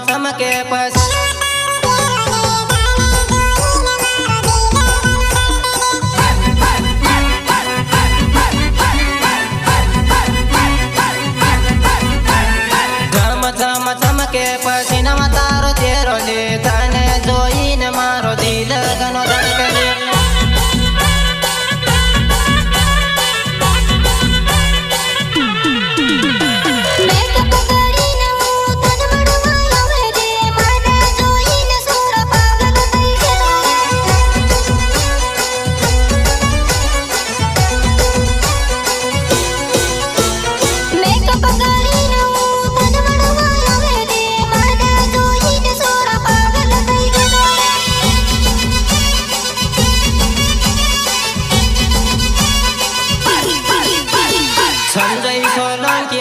चमके पस चमके पसीना तारो चेहरो ले तने जोईने मारो दिल गनो धड़कले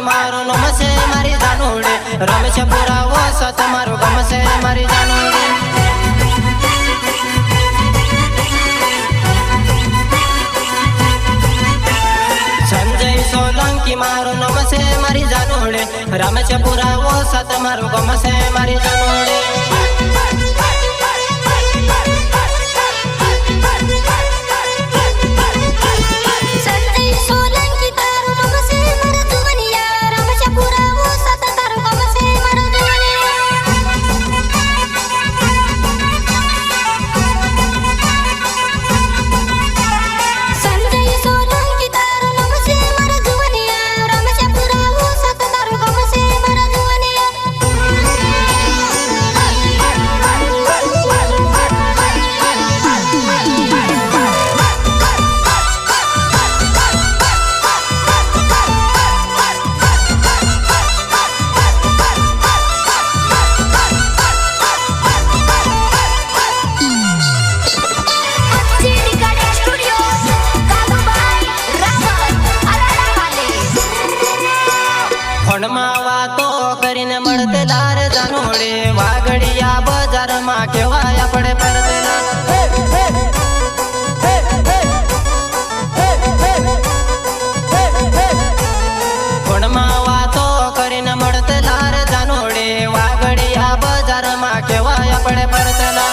मारो नमसे मारी जानोड़े रमेश पूरा वो सत मारो गमसे मारी जानोड़े संजय सोलंकी मारो नमसे मारी जानोड़े रमेश पूरा वो सत मारो गमसे मारी जानोड़े वातो करीने मळते दार जानोडे वागड़िया बाजार मा केवाया पड़े परदेला फोनमा वातो करीने मळते दार जानोडे वागड़िया बाजार मा केवाया पड़े परदेला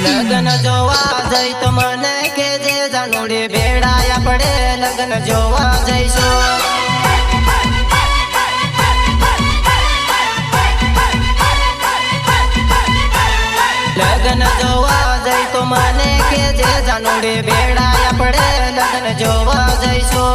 लगन जोवा जई तो मने के जे जानोड़े बेड़ाया पड़े लगन जोवा जईसो लगन जोवा जई तो मने के जे जानोड़े बेड़ाया पड़े लगन जोवा जईसो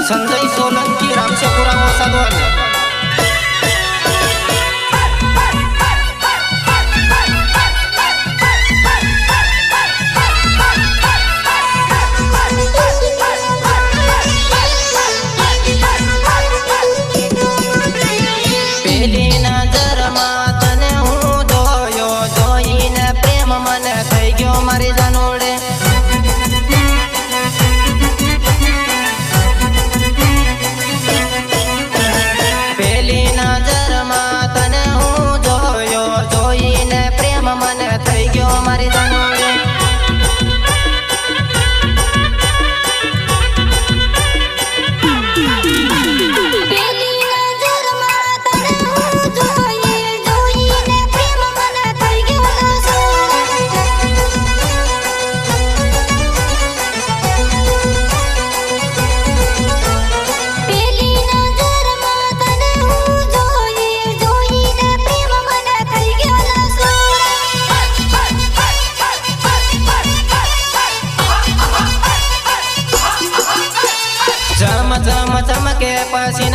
संजय सोलंकी रामशेपुरा मोसाद वाले पहली नजर में तने हूँ जोयो जोईने प्रेम मन थई गयो मारी जानोड़े हमारी जानोड़े કે પછી